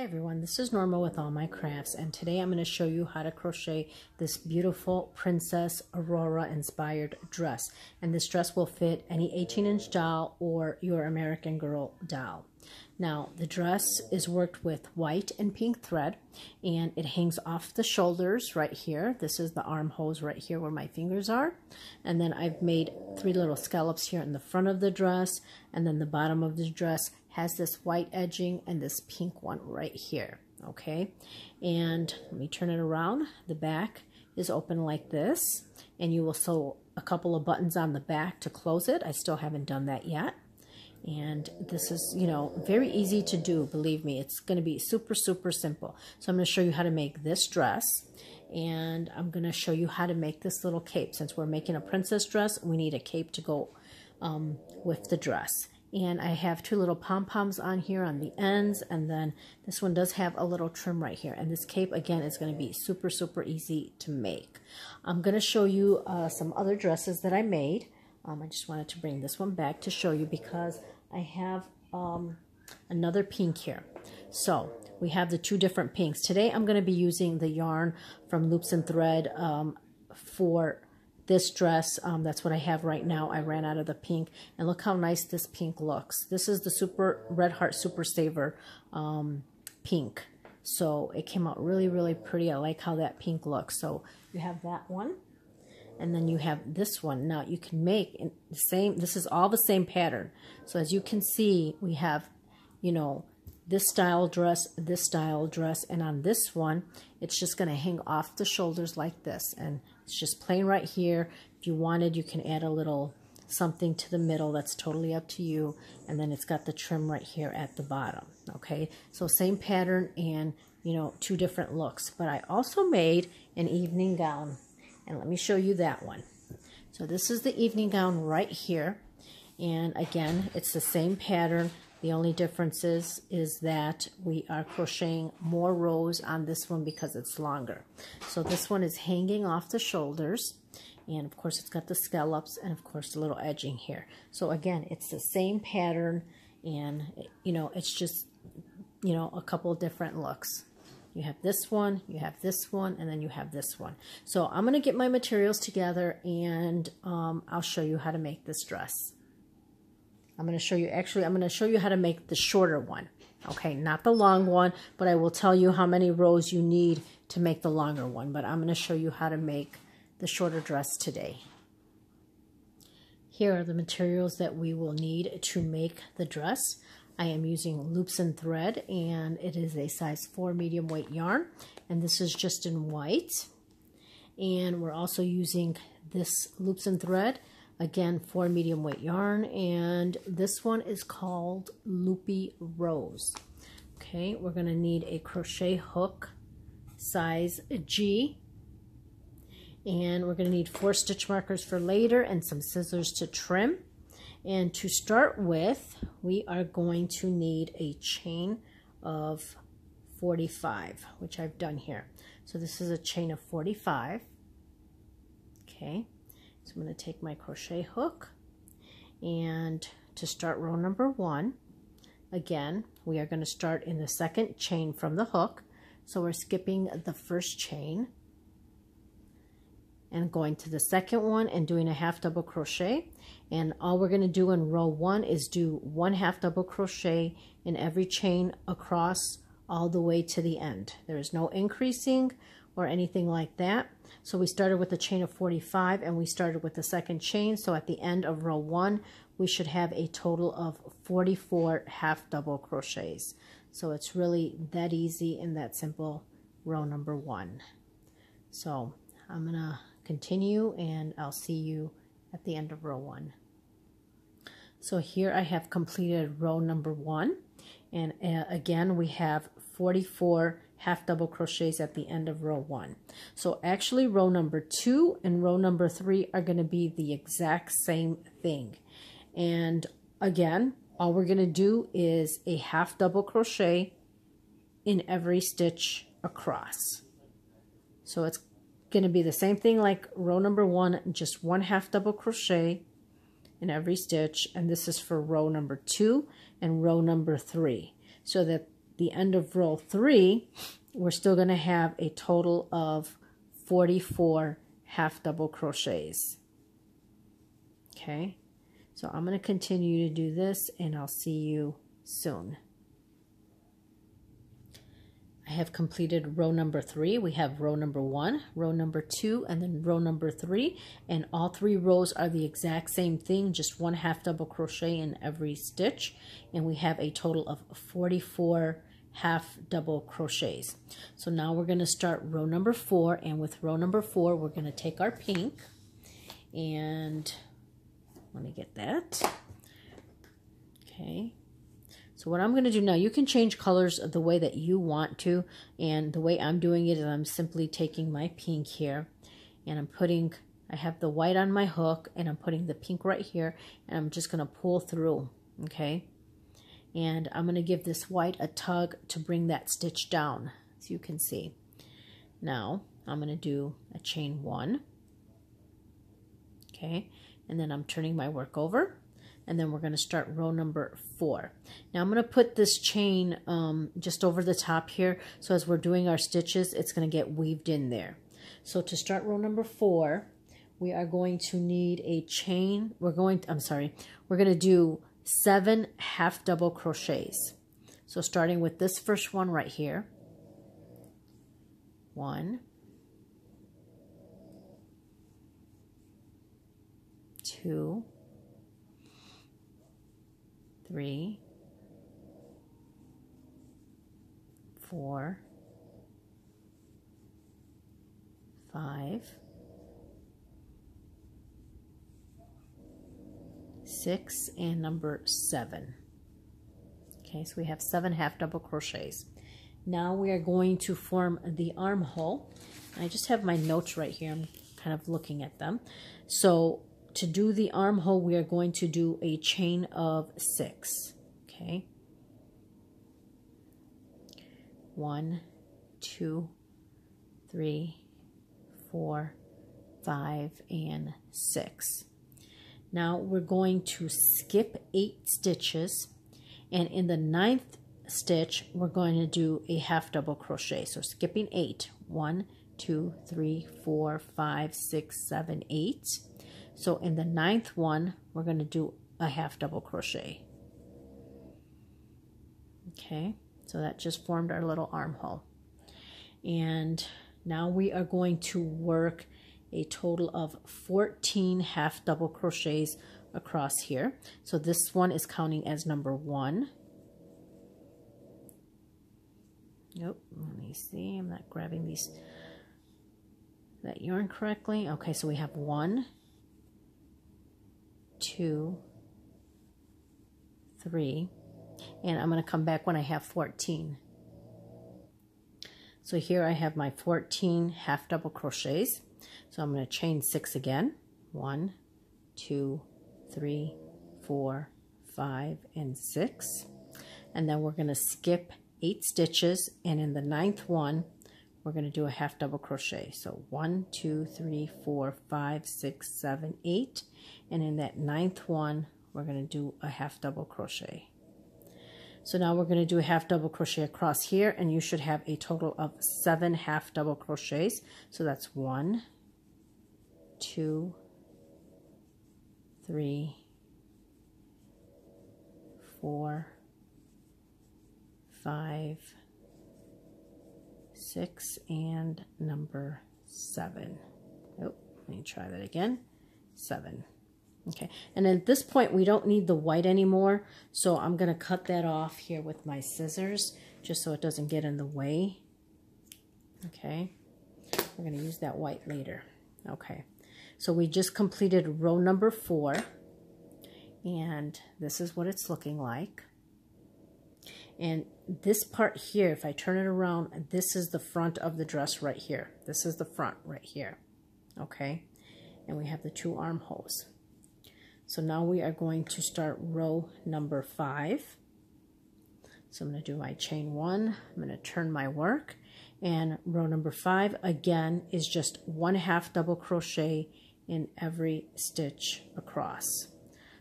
Hi everyone, this is Norma with All My Crafts, and today I'm going to show you how to crochet this beautiful Princess Aurora inspired dress. And this dress will fit any 18-inch doll or your American Girl doll. Now the dress is worked with white and pink thread, and it hangs off the shoulders right here. This is the armholes right here where my fingers are. And then I've made 3 little scallops here in the front of the dress, and then the bottom of the dress has this white edging and this pink one right here, okay? And let me turn it around. The back is open like this, and you will sew a couple of buttons on the back to close it. I still haven't done that yet. And this is, very easy to do, believe me. It's going to be super, super simple. So I'm going to show you how to make this dress, and I'm going to show you how to make this little cape. Since we're making a princess dress, we need a cape to go with the dress. And I have 2 little pom-poms on here on the ends, and then this one does have a little trim right here. And this cape, again, is going to be super, super easy to make. I'm going to show you some other dresses that I made. I just wanted to bring this one back to show you because I have another pink here. So we have the 2 different pinks. Today I'm going to be using the yarn from Loops and Thread for this dress. That's what I have right now. I ran out of the pink, and look how nice this pink looks. This is the Super Red Heart Super Saver pink. So it came out really, really pretty. I like how that pink looks. So you have that one, and then you have this one. Now you can make the same. This is all the same pattern. So as you can see, we have, this style dress, and on this one, it's just going to hang off the shoulders like this, and it's just plain right here. If you wanted, you can add a little something to the middle. That's totally up to you. And then it's got the trim right here at the bottom. Okay, so same pattern and 2 different looks. But I also made an evening gown, and let me show you that one. So this is the evening gown right here, and again, it's the same pattern. The only difference is that we are crocheting more rows on this one because it's longer. So this one is hanging off the shoulders, and of course it's got the scallops and of course the little edging here. So again, it's the same pattern, and it's just a couple different looks. You have this one, you have this one, and then you have this one. So I'm going to get my materials together, and I'll show you how to make this dress. I'm going to show you how to make the shorter one. Okay, not the long one, but I will tell you how many rows you need to make the longer one. But I'm going to show you how to make the shorter dress today. Here are the materials that we will need to make the dress. I am using Loops and Thread, and it is a size 4 medium weight yarn, and this is just in white. And we're also using this Loops and Thread, again 4 medium weight yarn, and this one is called Loopy Rose. Okay, we're going to need a crochet hook size G, and we're going to need 4 stitch markers for later and some scissors to trim. And to start with, we are going to need a chain of 45, which I've done here. So this is a chain of 45. Okay, so I'm going to take my crochet hook, and to start row number 1, again, we are going to start in the 2nd chain from the hook. So we're skipping the 1st chain and going to the 2nd one and doing a half double crochet. And all we're going to do in row 1 is do 1 half double crochet in every chain across all the way to the end. There is no increasing or anything like that. So we started with a chain of 45, and we started with the 2nd chain. So at the end of row 1, we should have a total of 44 half double crochets. So it's really that easy and that simple, row number 1. So I'm going to continue, and I'll see you at the end of row 1. So here I have completed row number 1, and again we have 44 half double crochets at the end of row 1. So actually row number 2 and row number 3 are going to be the exact same thing. And again, all we're going to do is a half double crochet in every stitch across. So it's going to be the same thing like row number 1, just 1 half double crochet in every stitch, and this is for row number 2 and row number 3, so that the end of row 3, we're still going to have a total of 44 half double crochets. Okay, so I'm going to continue to do this, and I'll see you soon. I have completed row number 3. We have row number 1, row number 2, and then row number 3. And all 3 rows are the exact same thing, just 1 half double crochet in every stitch. And we have a total of 44 half double crochets. So now we're going to start row number 4. And with row number 4, we're going to take our pink. And let me get that. Okay. So what I'm going to do now, you can change colors the way that you want to, and the way I'm doing it is I'm simply taking my pink here, and I have the white on my hook, and I'm putting the pink right here, and I'm just going to pull through, okay? And I'm going to give this white a tug to bring that stitch down, as you can see. Now, I'm going to do a chain 1, okay? And then I'm turning my work over. And then we're going to start row number 4. Now I'm going to put this chain just over the top here, so as we're doing our stitches, it's going to get weaved in there. So to start row number 4, we are going to need a chain. We're going to do 7 half double crochets. So starting with this first one right here. 1, 2, 3, 4, 5, 6, and number 7. Okay, so we have 7 half double crochets. Now we are going to form the armhole. I just have my notes right here. I'm kind of looking at them. So to do the armhole, we are going to do a chain of 6. Okay. 1, 2, 3, 4, 5, and 6. Now we're going to skip 8 stitches, and in the 9th stitch, we're going to do a half double crochet. So skipping 8. 1, 2, 3, 4, 5, 6, 7, 8. So in the 9th one, we're going to do a half double crochet. Okay, so that just formed our little armhole. And now we are going to work a total of 14 half double crochets across here. So this one is counting as number 1. Nope, let me see, I'm not grabbing that yarn correctly. Okay, so we have 1, 2, 3, and I'm going to come back when I have 14. So here I have my 14 half double crochets. So I'm going to chain 6 again. 1, 2, 3, 4, 5, and 6. And then we're going to skip 8 stitches, and in the 9th one, we're going to do a half double crochet. So 1, 2, 3, 4, 5, 6, 7, 8. And in that 9th one, we're going to do a half double crochet. So now we're going to do a half double crochet across here, and you should have a total of 7 half double crochets. So that's 1, 2, 3, 4, 5, 6, and number 7. Oh, let me try that again. 7. Okay, and at this point we don't need the white anymore, so I'm going to cut that off here with my scissors just so it doesn't get in the way. Okay, we're going to use that white later. Okay, so we just completed row number 4, and this is what it's looking like. And this part here, if I turn it around, this is the front of the dress right here. This is the front right here. Okay, and we have the 2 armholes. So now we are going to start row number 5. So I'm going to do my chain 1. I'm going to turn my work, and row number 5 again is just 1 half double crochet in every stitch across.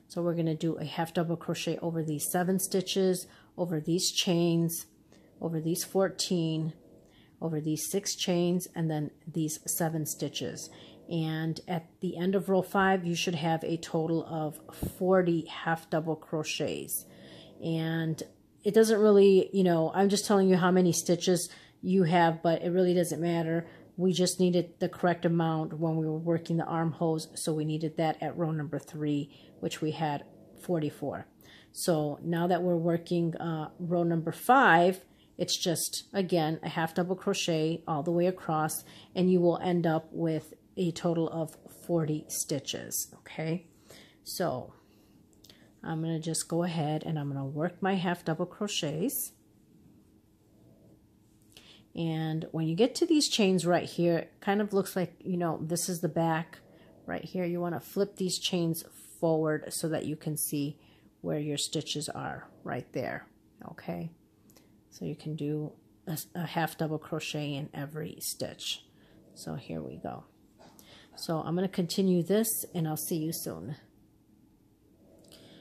So we're going to do a half double crochet over these 7 stitches, over these chains, over these 14, over these 6 chains, and then these 7 stitches. And at the end of row 5, you should have a total of 40 half double crochets. And it doesn't really, you know, I'm just telling you how many stitches you have, but it really doesn't matter. We just needed the correct amount when we were working the armholes, so we needed that at row number 3, which we had 44. So now that we're working row number 5, it's just, again, a half double crochet all the way across, and you will end up with a total of 40 stitches, okay? So I'm going to just go ahead and I'm going to work my half double crochets. And when you get to these chains right here, it kind of looks like, you know, this is the back right here. You want to flip these chains forward so that you can see where your stitches are right there, okay? So you can do a half double crochet in every stitch. So here we go. So I'm going to continue this and I'll see you soon.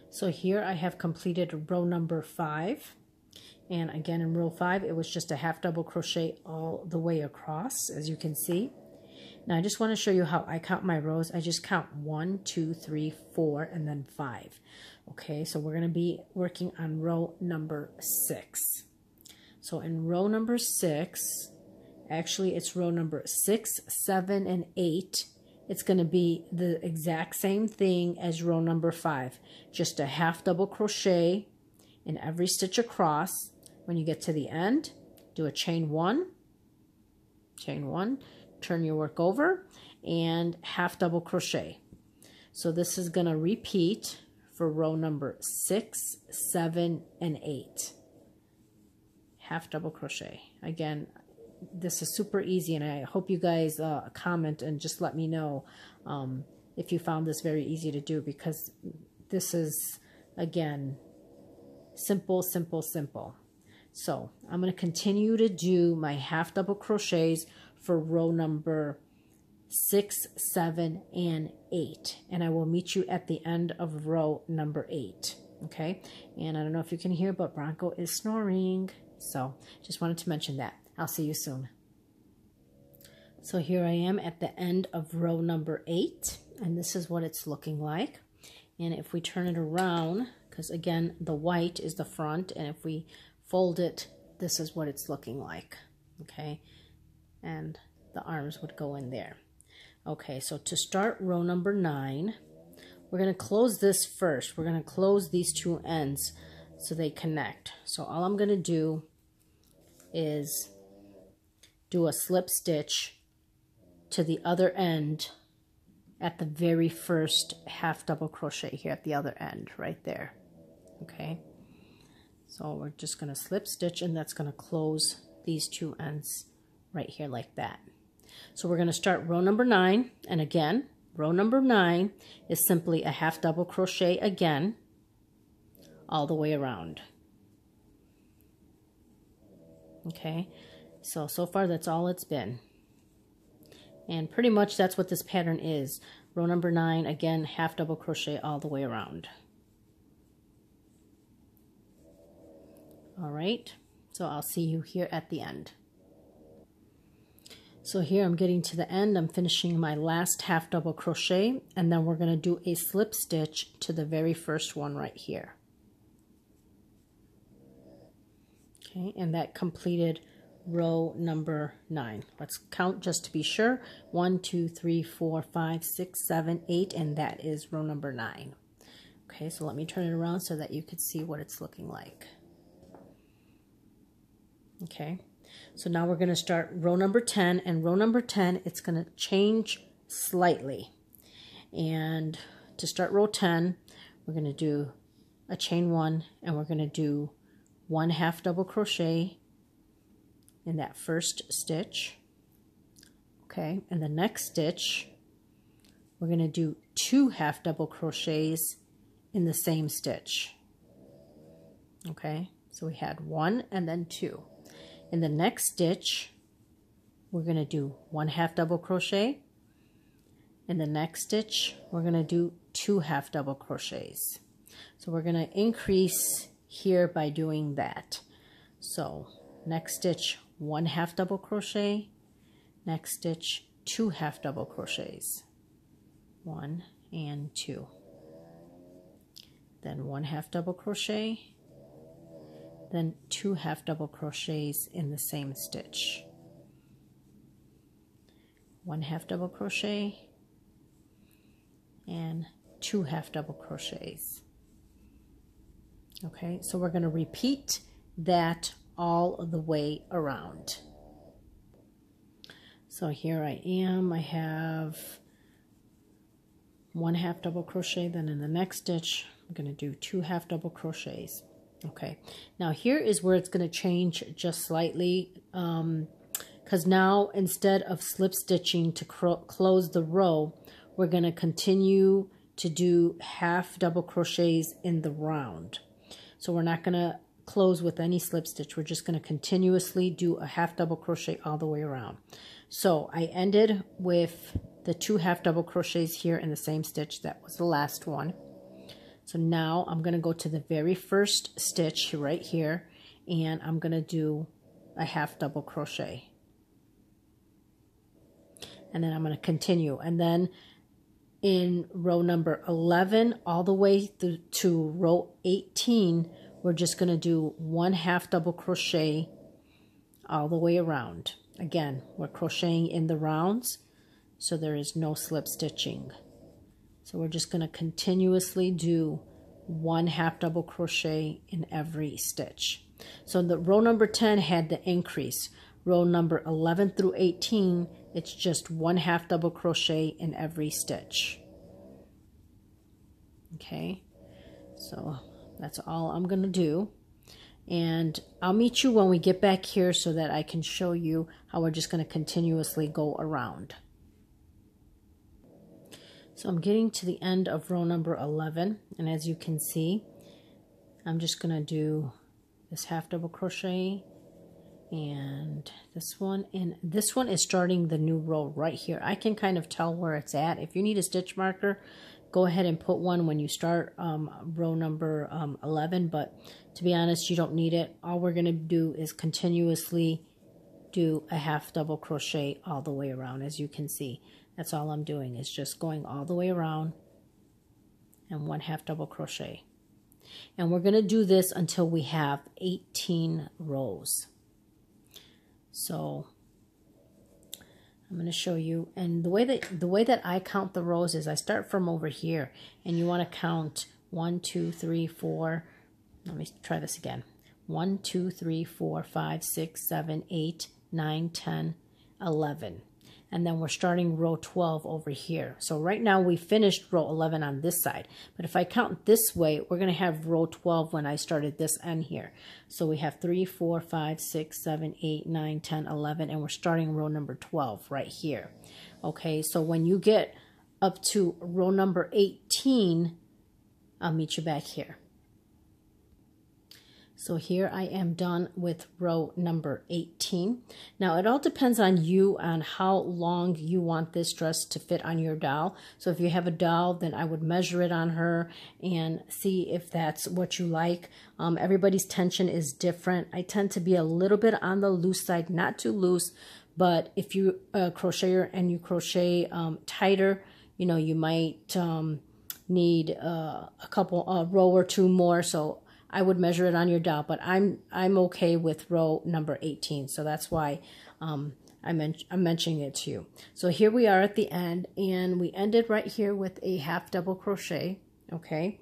So here I have completed row number 5. And again, in row 5, it was just a half double crochet all the way across, as you can see. Now I just want to show you how I count my rows. I just count 1, 2, 3, 4, and then 5. Okay, so we're going to be working on row number 6. So in row number 6, actually it's row number 6, 7, and 8. It's going to be the exact same thing as row number 5. Just a half double crochet in every stitch across. When you get to the end, do a chain 1, turn your work over, and half double crochet. So this is going to repeat for row number 6, 7, and 8. Half double crochet. Again, this is super easy, and I hope you guys comment and just let me know if you found this very easy to do, because this is, again, simple, simple, simple. So I'm going to continue to do my half double crochets for row number 6, 7, and 8. And I will meet you at the end of row number 8. Okay? And I don't know if you can hear, but Bronco is snoring. So just wanted to mention that. I'll see you soon. So here I am at the end of row number 8. And this is what it's looking like. And if we turn it around, because again, the white is the front, and if we fold it, this is what it's looking like, okay? And the arms would go in there. Okay, so to start row number 9, we're going to close this first. We're going to close these 2 ends so they connect. So all I'm going to do is do a slip stitch to the other end at the very first half double crochet here at the other end, right there, okay? So we're just going to slip stitch, and that's going to close these 2 ends right here like that. So we're going to start row number 9, and again, row number 9 is simply a half double crochet again, all the way around. Okay, so far that's all it's been. And pretty much that's what this pattern is. Row number 9, again, half double crochet all the way around. All right, so I'll see you here at the end. So here I'm getting to the end. I'm finishing my last half double crochet, and then we're going to do a slip stitch to the very first one right here. Okay, and that completed row number 9. Let's count just to be sure. 1, 2, 3, 4, 5, 6, 7, 8, and that is row number 9. Okay, so let me turn it around so that you can see what it's looking like. Okay, so now we're going to start row number 10, and row number 10, it's going to change slightly. And to start row 10, we're going to do a chain 1, and we're going to do 1 half double crochet in that first stitch. Okay, and the next stitch, we're going to do 2 half double crochets in the same stitch. Okay, so we had 1 and then 2. In the next stitch, we're going to do 1 half double crochet. In the next stitch, we're going to do 2 half double crochets. So we're going to increase here by doing that. So next stitch 1 half double crochet, next stitch 2 half double crochets, 1 and 2, then 1 half double crochet, then 2 half double crochets in the same stitch, 1 half double crochet, and 2 half double crochets. Okay, so we're going to repeat that all the way around. So here I am, I have 1 half double crochet, then in the next stitch I'm going to do 2 half double crochets. Okay, now here is where it's going to change just slightly, because now instead of slip stitching to close the row, we're going to continue to do half double crochets in the round. So we're not going to close with any slip stitch. We're just going to continuously do a half double crochet all the way around. So I ended with the 2 half double crochets here in the same stitch. That was the last one. So now I'm going to go to the very first stitch right here, and I'm going to do a half double crochet. And then I'm going to continue. And then in row number 11 all the way through to row 18, we're just going to do 1 half double crochet all the way around. Again, we're crocheting in the rounds, so there is no slip stitching. So we're just going to continuously do 1 half double crochet in every stitch. So the row number 10 had the increase. Row number 11 through 18, it's just 1 half double crochet in every stitch. Okay, so that's all I'm going to do. And I'll meet you when we get back here so that I can show you how we're just going to continuously go around. So I'm getting to the end of row number 11, and as you can see, I'm just going to do this half double crochet and this one, and this one is starting the new row right here. I can kind of tell where it's at. If you need a stitch marker, go ahead and put one when you start row number 11, but to be honest, you don't need it. All we're going to do is continuously do a half double crochet all the way around. As you can see, that's all I'm doing, is just going all the way around and 1 half double crochet. And we're going to do this until we have 18 rows. So I'm going to show you, and the way that I count the rows is I start from over here, and you want to count 1, 2, 3, 4. Let me try this again. 1, 2, 3, 4, 5, 6, 7, 8, 9, 10, 11. And then we're starting row 12 over here. So right now we finished row 11 on this side. But if I count this way, we're going to have row 12 when I started this end here. So we have 3, 4, 5, 6, 7, 8, 9, 10, 11, and we're starting row number 12 right here. Okay, so when you get up to row number 18, I'll meet you back here. So here I am done with row number 18. Now it all depends on you, on how long you want this dress to fit on your doll. So if you have a doll, then I would measure it on her and see if that's what you like. Everybody's tension is different. I tend to be a little bit on the loose side, not too loose, but if you crocheter and you crochet tighter, you know, you might need a row or two more. So I would measure it on your doll, but I'm okay with row number 18, so that's why I'm mentioning it to you. So here we are at the end, and we ended right here with a half double crochet, okay?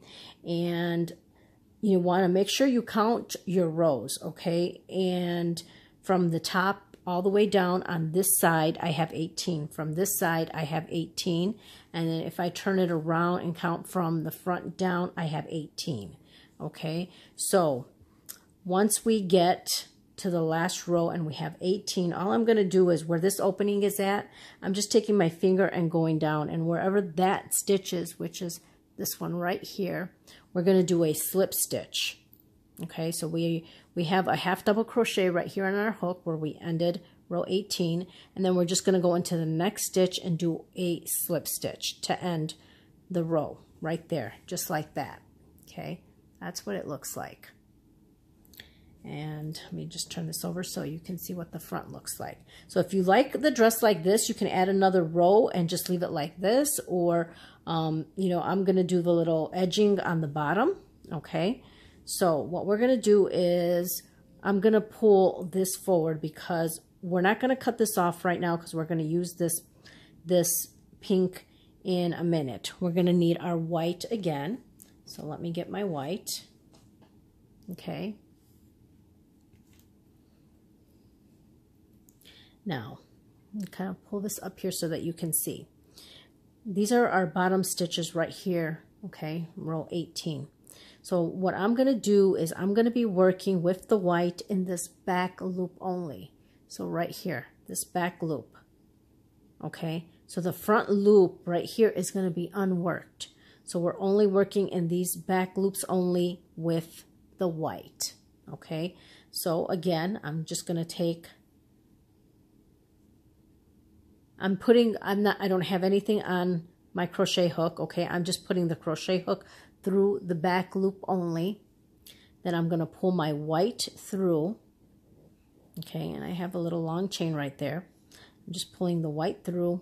And you want to make sure you count your rows, okay? And from the top all the way down on this side, I have 18. From this side, I have 18. And then if I turn it around and count from the front down, I have 18. Okay, so once we get to the last row and we have 18, all I'm going to do is where this opening is at, I'm just taking my finger and going down, and wherever that stitch is, which is this one right here, we're going to do a slip stitch. Okay, so we have a half double crochet right here on our hook where we ended row 18, and then we're just going to go into the next stitch and do a slip stitch to end the row right there, just like that. Okay, that's what it looks like. And let me just turn this over so you can see what the front looks like. So if you like the dress like this, you can add another row and just leave it like this. Or, you know, I'm going to do the little edging on the bottom. Okay. So what we're going to do is I'm going to pull this forward because we're not going to cut this off right now because we're going to use this pink in a minute. We're going to need our white again. So let me get my white. Okay. Now, kind of pull this up here so that you can see. These are our bottom stitches right here, okay, row 18. So what I'm going to do is I'm going to be working with the white in this back loop only. So right here, this back loop, okay. So the front loop right here is going to be unworked. So we're only working in these back loops only with the white, okay. So again, I'm just going to take... I don't have anything on my crochet hook, okay? I'm just putting the crochet hook through the back loop only. Then I'm going to pull my white through, okay? And I have a little long chain right there. I'm just pulling the white through.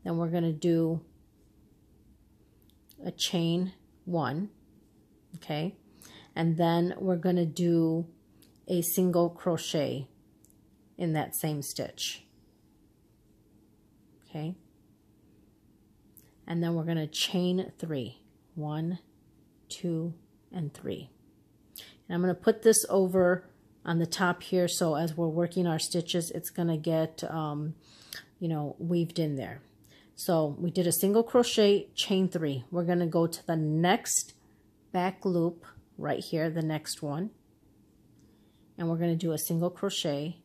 Then we're going to do a chain 1, okay? And then we're going to do a single crochet in that same stitch. Okay, and then we're going to chain 3, 1, 2, and 3. And I'm going to put this over on the top here, so as we're working our stitches, it's going to get, you know, weaved in there. So we did a single crochet, chain 3. We're going to go to the next back loop right here, the next one, and we're going to do a single crochet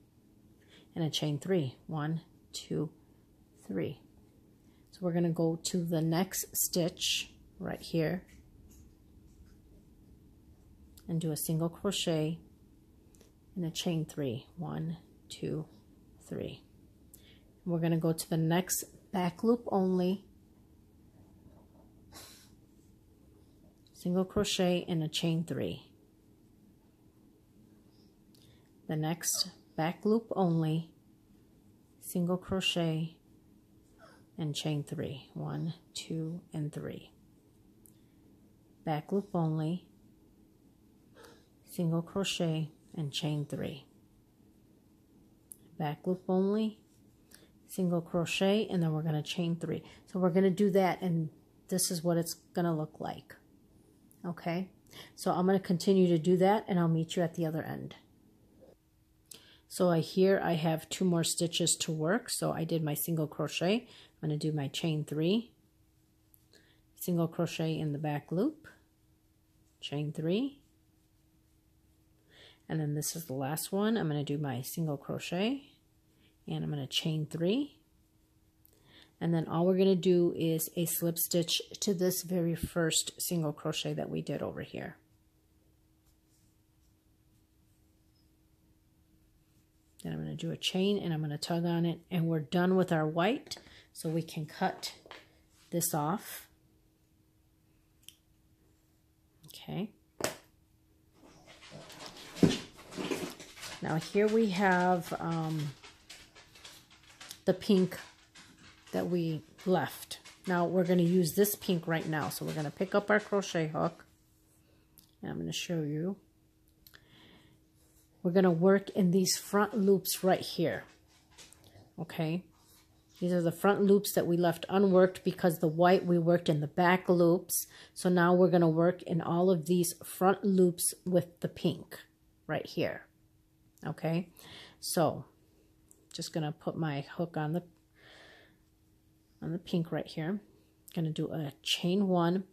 and a chain 3, 1, 2, 3. So we're going to go to the next stitch right here and do a single crochet and a chain 3, 1, 2, 3. We're going to go to the next back loop only, single crochet and a chain 3. The next back loop only, single crochet and chain 3, 1, 2, and 3. Back loop only, single crochet and chain 3. Back loop only, single crochet, and then we're going to chain 3. So we're going to do that, and this is what it's going to look like. Okay, so I'm going to continue to do that, and I'll meet you at the other end. So here I have 2 more stitches to work. So I did my single crochet. I'm going to do my chain 3, single crochet in the back loop, chain 3, and then this is the last one. I'm going to do my single crochet and I'm going to chain 3, and then all we're going to do is a slip stitch to this very first single crochet that we did over here. Then I'm going to do a chain and I'm going to tug on it, and we're done with our white. So we can cut this off. Okay. Now here we have the pink that we left. Now we're going to use this pink right now. So we're going to pick up our crochet hook. And I'm going to show you. We're going to work in these front loops right here. Okay. These are the front loops that we left unworked because the white we worked in the back loops. So now we're going to work in all of these front loops with the pink right here. Okay, so just going to put my hook on the pink right here. Going to do a chain 1,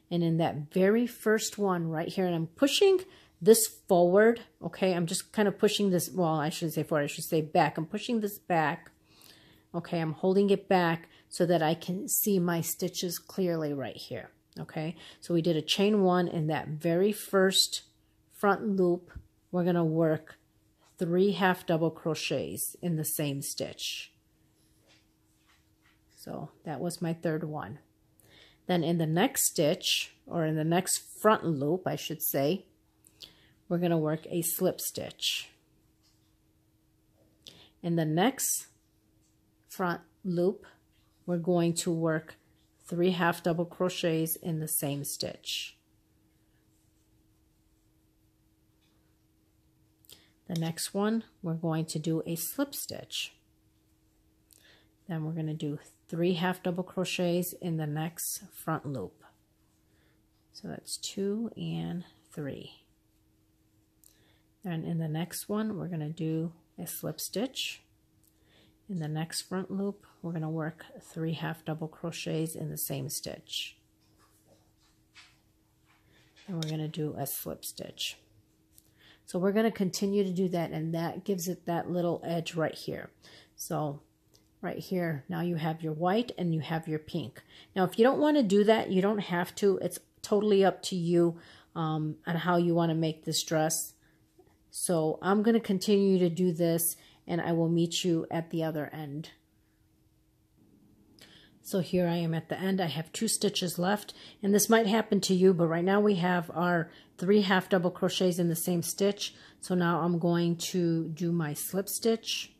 and in that very first one right here, and I'm pushing this forward. Okay, I'm just kind of pushing this, well, I shouldn't say forward, I should say back. I'm pushing this back. Okay, I'm holding it back so that I can see my stitches clearly right here. Okay, so we did a chain 1 in that very first front loop. We're going to work 3 half double crochets in the same stitch. So that was my third one. Then in the next stitch, or in the next front loop, I should say, we're going to work a slip stitch. In the next front loop, we're going to work 3 half double crochets in the same stitch. The next one, we're going to do a slip stitch. Then we're going to do 3 half double crochets in the next front loop. So that's 2 and 3. And in the next one, we're going to do a slip stitch. In the next front loop, we're going to work 3 half double crochets in the same stitch. And we're going to do a slip stitch. So we're going to continue to do that, and that gives it that little edge right here. So right here, now you have your white and you have your pink. Now if you don't want to do that, you don't have to. It's totally up to you on how you want to make this dress. So I'm going to continue to do this, and I will meet you at the other end. So here I am at the end. I have 2 stitches left, and this might happen to you, but right now we have our 3 half double crochets in the same stitch. So now I'm going to do my slip stitch,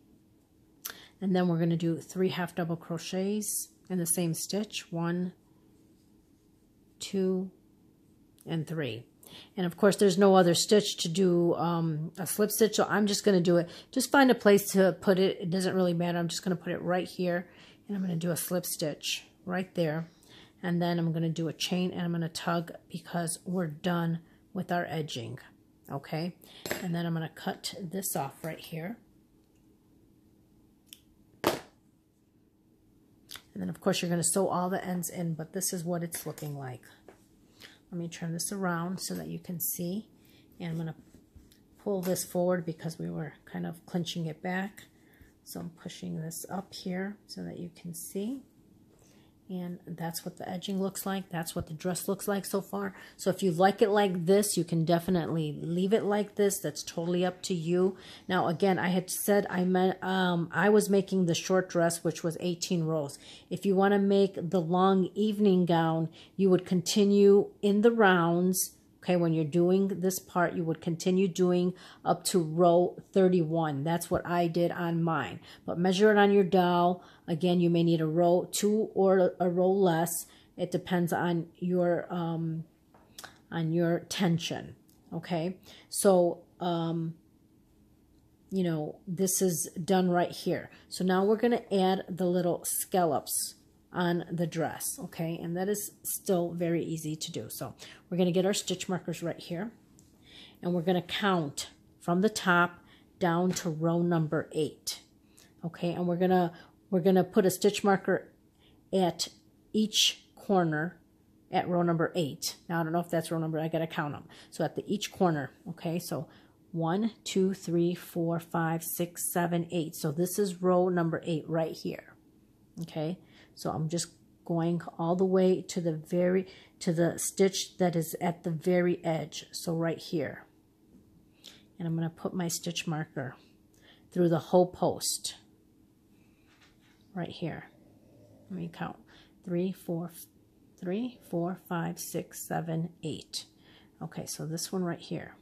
and then we're going to do 3 half double crochets in the same stitch. 1, 2, and 3. And of course there's no other stitch to do a slip stitch, so I'm just going to do it. Just find a place to put it. It doesn't really matter. I'm just going to put it right here, and I'm going to do a slip stitch right there. And then I'm going to do a chain, and I'm going to tug because we're done with our edging. Okay? And then I'm going to cut this off right here. And then of course you're going to sew all the ends in, but this is what it's looking like. Let me turn this around so that you can see. And I'm going to pull this forward because we were kind of clinching it back. So I'm pushing this up here so that you can see. And that's what the edging looks like. That's what the dress looks like so far. So if you like it like this, you can definitely leave it like this. That's totally up to you. Now again, I had said I was making the short dress, which was 18 rows. If you want to make the long evening gown, you would continue in the rounds. Okay, when you're doing this part, you would continue doing up to row 31. That's what I did on mine. But measure it on your doll. Again, you may need a row, 2 or a row less. It depends on your tension. Okay, so you know, this is done right here. So now we're going to add the little scallops on the dress, okay? And that is still very easy to do. So we're going to get our stitch markers right here, and we're going to count from the top down to row number 8, okay? And we're gonna put a stitch marker at each corner at row number 8. Now I don't know if that's row number. I got to count them. So at each corner, okay? So 1, 2, 3, 4, 5, 6, 7, 8. So this is row number 8 right here, okay? So I'm just going all the way to the stitch that is at the very edge. So right here. And I'm going to put my stitch marker through the whole post. Right here. Let me count. 3, 4, 5, 6, 7, 8. Okay, so this one right here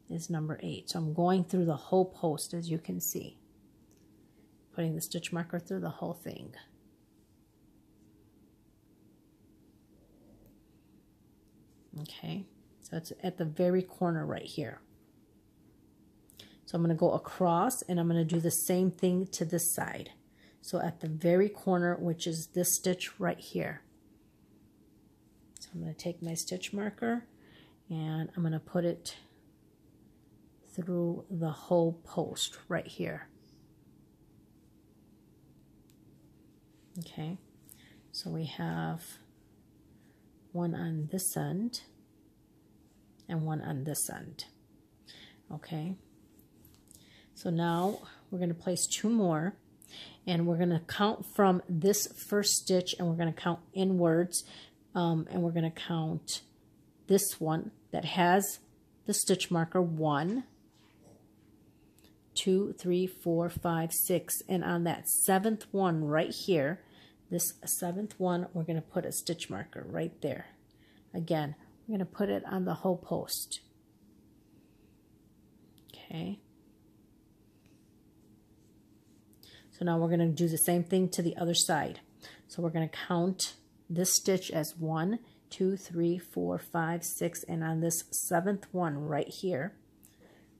is number 8. So I'm going through the whole post, as you can see. Putting the stitch marker through the whole thing. Okay, so it's at the very corner right here. So I'm going to go across, and I'm going to do the same thing to this side. So at the very corner, which is this stitch right here. So I'm going to take my stitch marker, and I'm going to put it through the whole post right here. Okay, so we have one on this end and one on this end. Okay, so now we're going to place 2 more, and we're going to count from this first stitch, and we're going to count inwards, and we're going to count this one that has the stitch marker 1, 2, 3, 4, 5, 6, and on that 7th one right here, this 7th one, we're going to put a stitch marker right there. Again, we're going to put it on the whole post. Okay. So now we're going to do the same thing to the other side. So we're going to count this stitch as 1, 2, 3, 4, 5, 6, and on this 7th one right here,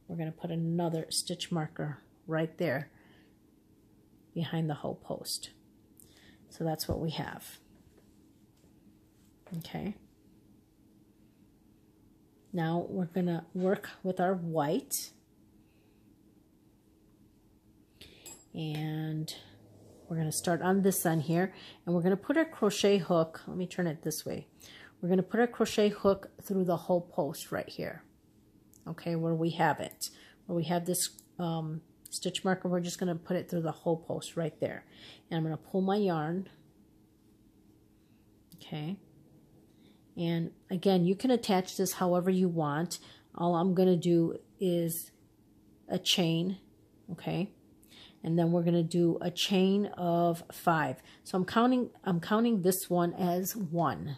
we're going to put another stitch marker right there behind the hole post. So that's what we have. Okay. Now we're going to work with our white. And we're going to start on this end here, and we're going to put our crochet hook, let me turn it this way. We're going to put our crochet hook through the hole post right here. Okay, where we have it. Where we have this stitch marker, we're just going to put it through the hole post right there. And I'm going to pull my yarn. Okay. And again, you can attach this however you want. All I'm going to do is a chain. Okay. And then we're going to do a chain of 5. So I'm counting this one as 1,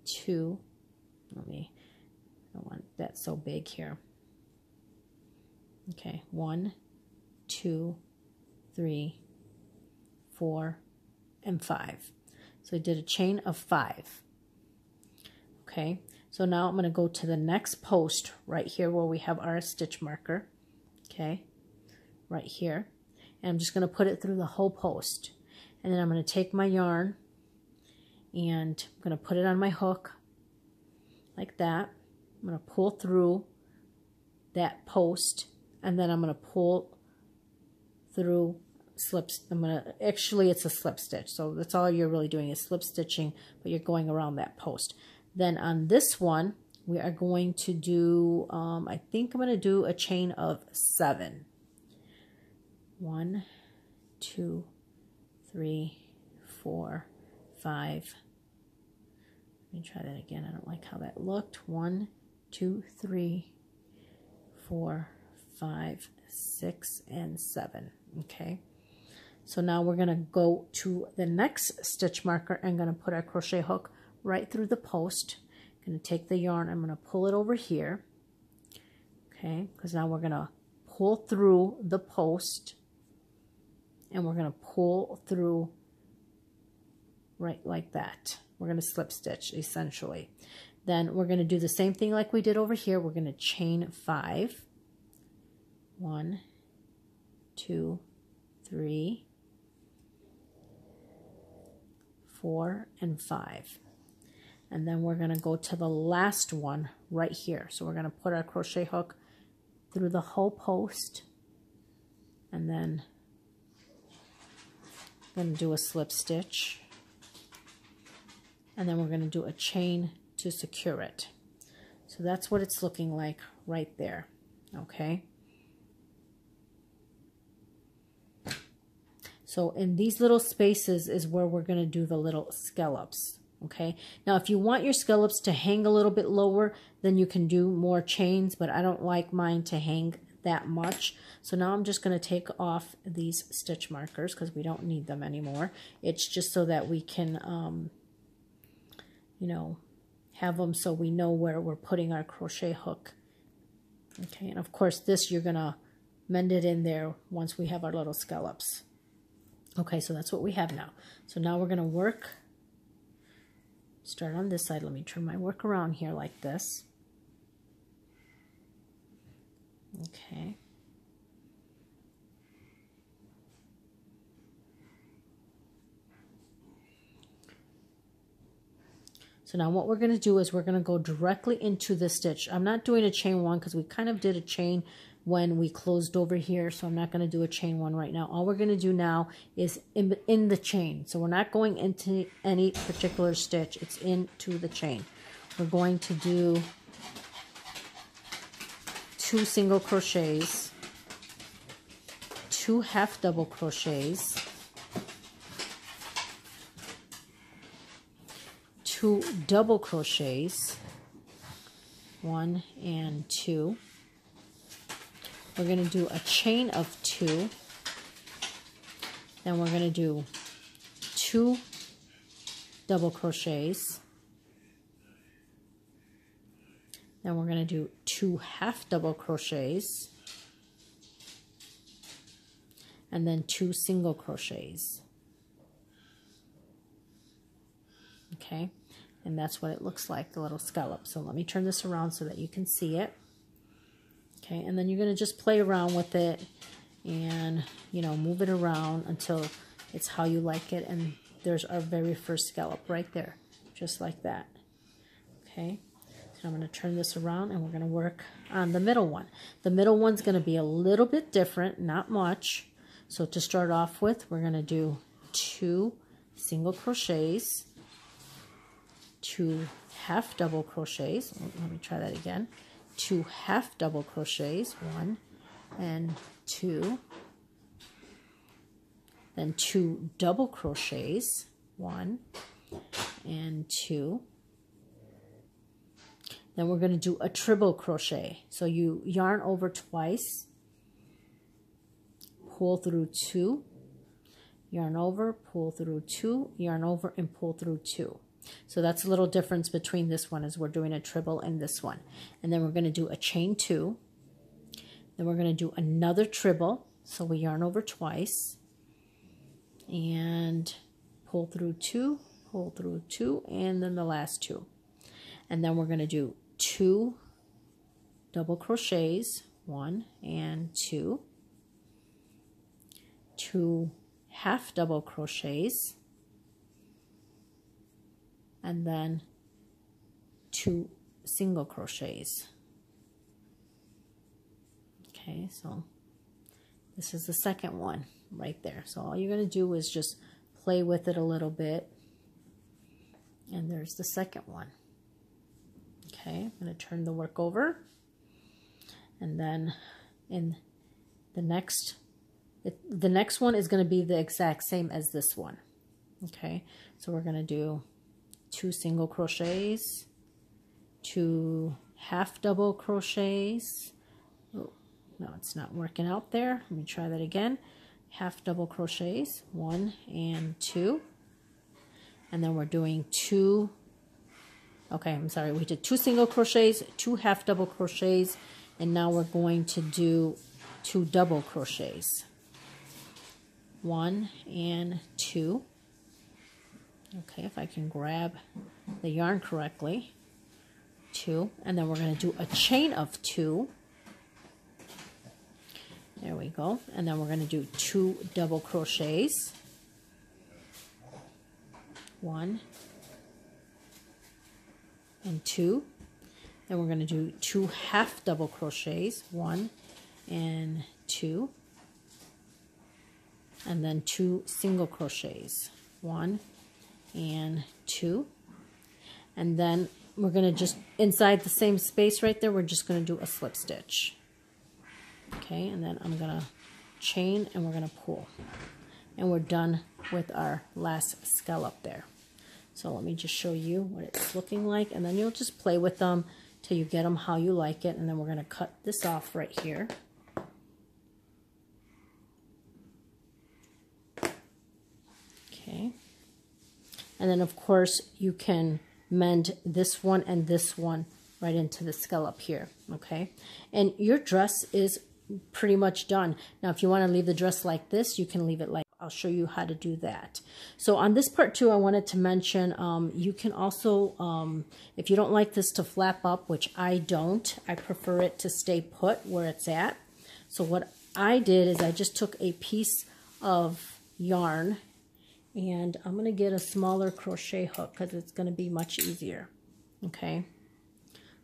2. I don't want that so big here. Okay, 1, 2, 3, 4, and 5. So I did a chain of 5. Okay, so now I'm going to go to the next post right here where we have our stitch marker. Okay. Right here, and I'm just going to put it through the whole post, and then I'm going to take my yarn and I'm going to put it on my hook like that. I'm going to pull through that post, and then I'm going to pull through slips. Actually it's a slip stitch, so that's all you're really doing is slip stitching, but you're going around that post. Then on this one we are going to do I think I'm going to do a chain of 7. 1, 2, 3, 4, 5. Let me try that again. I don't like how that looked. 1, 2, 3, 4, 5, 6, and 7. Okay. So now we're going to go to the next stitch marker and going to put our crochet hook right through the post. I'm going to take the yarn. I'm going to pull it over here. Okay. Because now we're going to pull through the post. And we're going to pull through right like that. We're going to slip stitch essentially. Then we're going to do the same thing like we did over here. We're going to chain 5. 1, 2, 3, 4, and 5. And then we're going to go to the last one right here. So we're going to put our crochet hook through the whole post, and then going to do a slip stitch, and then we're going to do a chain to secure it. So that's what it's looking like right there. Okay, so in these little spaces is where we're going to do the little scallops. Okay, now if you want your scallops to hang a little bit lower, then you can do more chains, but I don't like mine to hang that much. So now I'm just going to take off these stitch markers because we don't need them anymore. It's just so that we can you know, have them so we know where we're putting our crochet hook. Okay, and of course this you're going to mend it in there once we have our little scallops. Okay, so that's what we have now. So now we're going to work, start on this side. Let me turn my work around here like this. Okay. So now what we're going to do is we're going to go directly into the stitch. I'm not doing a chain 1 because we kind of did a chain when we closed over here, so I'm not going to do a chain 1 right now. All we're going to do now is in the chain. So we're not going into any particular stitch. It's into the chain. We're going to do 2 single crochets, 2 half double crochets, 2 double crochets, 1 and 2. We're going to do a chain of 2. Then we're going to do 2 double crochets, Then we're going to do 2 half double crochets, and then 2 single crochets. Okay, and that's what it looks like, the little scallop. So let me turn this around so that you can see it. Okay, and then you're going to just play around with it and, you know, move it around until it's how you like it. And there's our very first scallop right there, just like that. Okay, so I'm going to turn this around and we're going to work on the middle one. The middle one's going to be a little bit different, not much. So to start off with, we're going to do 2 single crochets, 2 half double crochets. Let me try that again. 2 half double crochets, 1 and 2. Then 2 double crochets, 1 and 2. Then we're going to do a triple crochet. So you yarn over twice, pull through 2, yarn over, pull through 2, yarn over, and pull through 2. So that's a little difference between this one, as we're doing a triple and this one. And then we're going to do a chain 2. Then we're going to do another triple. So we yarn over twice and pull through 2, pull through 2, and then the last 2. And then we're going to do 2 double crochets, 1 and 2, 2 half double crochets, and then 2 single crochets. Okay, so this is the second one right there. So all you're going to do is just play with it a little bit, and there's the second one. Okay, I'm going to turn the work over, and then in the next one is going to be the exact same as this one. Okay, so we're going to do 2 single crochets, 2 half double crochets. Oh, no, it's not working out there. Let me try that again. Half double crochets, 1 and 2. And then we're doing 2, okay, I'm sorry, we did 2 single crochets, 2 half double crochets, and now we're going to do 2 double crochets. 1 and 2. Okay, if I can grab the yarn correctly. 2, and then we're going to do a chain of 2. There we go. And then we're going to do 2 double crochets. 1 and 2. Then we're going to do 2 half double crochets, 1 and 2. And then 2 single crochets, 1 and 2. And then we're going to just, inside the same space right there, we're just going to do a slip stitch. Okay, and then I'm going to chain and we're going to pull. And we're done with our last scallop there. So let me just show you what it's looking like, and then you'll just play with them till you get them how you like it. And then we're going to cut this off right here. Okay. And then of course you can mend this one and this one right into the scallop here. Okay. And your dress is pretty much done. Now if you want to leave the dress like this, you can leave it like, I'll show you how to do that. So on this part too, I wanted to mention, you can also, if you don't like this to flap up, which I don't, I prefer it to stay put where it's at. So what I did is I just took a piece of yarn, and I'm going to get a smaller crochet hook because it's going to be much easier. Okay.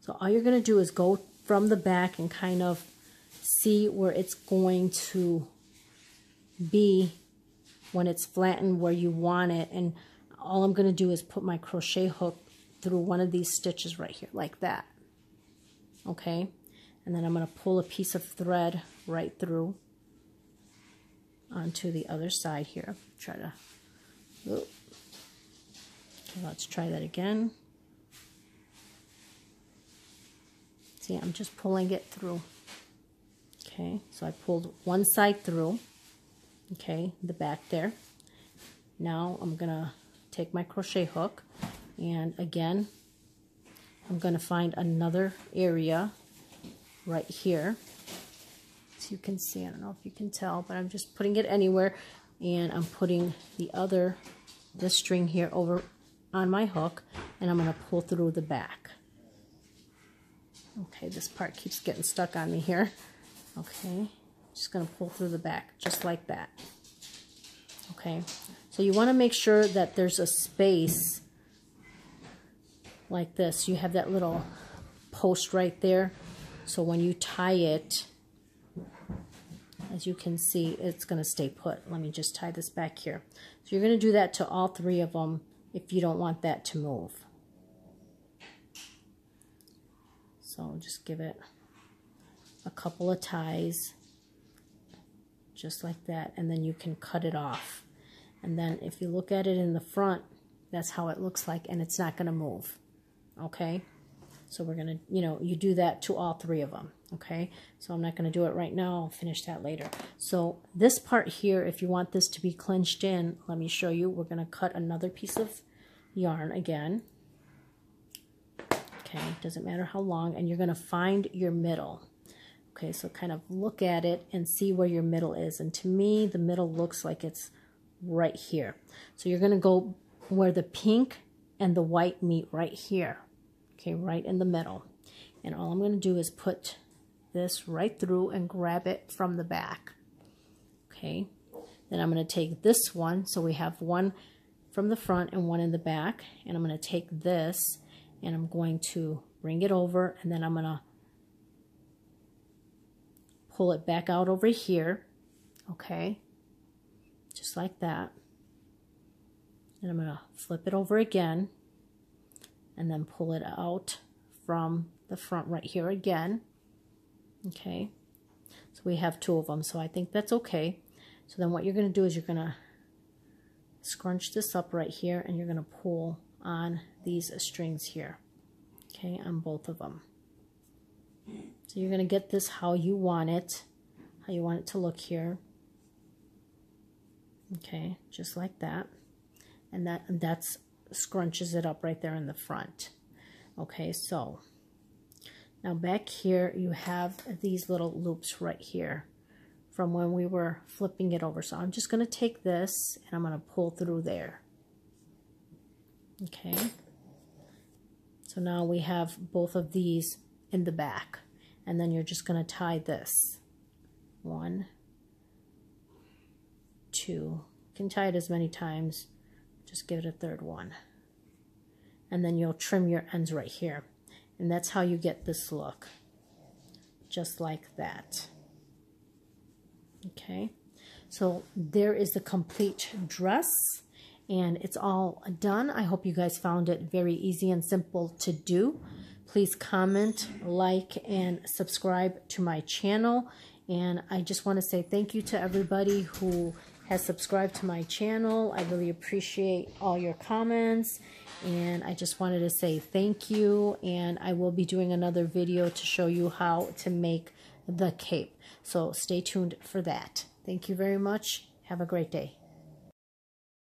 So all you're going to do is go from the back and kind of see where it's going to be when it's flattened where you want it. And all I'm going to do is put my crochet hook through one of these stitches right here, like that. Okay. And then I'm going to pull a piece of thread right through onto the other side here. Try to, okay, let's try that again. See, I'm just pulling it through. Okay, so I pulled one side through. Okay, the back there. Now I'm gonna take my crochet hook and again I'm going to find another area right here. So you can see, I don't know if you can tell, but I'm just putting it anywhere, and I'm putting this string here over on my hook, and I'm going to pull through the back. Okay, this part keeps getting stuck on me here. Okay, just going to pull through the back just like that. Okay, so you want to make sure that there's a space like this. You have that little post right there, so when you tie it, as you can see, it's going to stay put. Let me just tie this back here. So you're going to do that to all 3 of them if you don't want that to move. So just give it a couple of ties, just like that, and then you can cut it off. And then if you look at it in the front, that's how it looks like, and it's not going to move. Okay? So we're going to, you do that to all 3 of them. Okay? So I'm not going to do it right now. I'll finish that later. So this part here, if you want this to be clinched in, let me show you. We're going to cut another piece of yarn again. Okay, doesn't matter how long, and you're going to find your middle. Okay, so kind of look at it and see where your middle is. And to me, the middle looks like it's right here. So you're going to go where the pink and the white meet right here. Okay, right in the middle. And all I'm going to do is put this right through and grab it from the back. Okay, then I'm going to take this one. So we have one from the front and one in the back. And I'm going to take this and I'm going to bring it over, and then I'm going to pull it back out over here. Okay, just like that. And I'm going to flip it over again and then pull it out from the front right here again. Okay, so we have 2 of them, so I think that's okay. So then what you're going to do is you're going to scrunch this up right here, and you're going to pull on these strings here, okay, on both of them. So you're going to get this how you want it to look here. Okay, just like that. And that's scrunches it up right there in the front. Okay, so now back here you have these little loops right here from when we were flipping it over. So I'm just going to take this and I'm going to pull through there. Okay, so now we have both of these in the back, and then you're just going to tie this. 1, 2, you can tie it as many times, just give it a 3rd one, and then you'll trim your ends right here, and that's how you get this look, just like that. Okay, so there is the complete dress, and it's all done. I hope you guys found it very easy and simple to do. Please comment, like, and subscribe to my channel. And I just want to say thank you to everybody who has subscribed to my channel. I really appreciate all your comments, and I just wanted to say thank you. And I will be doing another video to show you how to make the cape, so stay tuned for that. Thank you very much. Have a great day.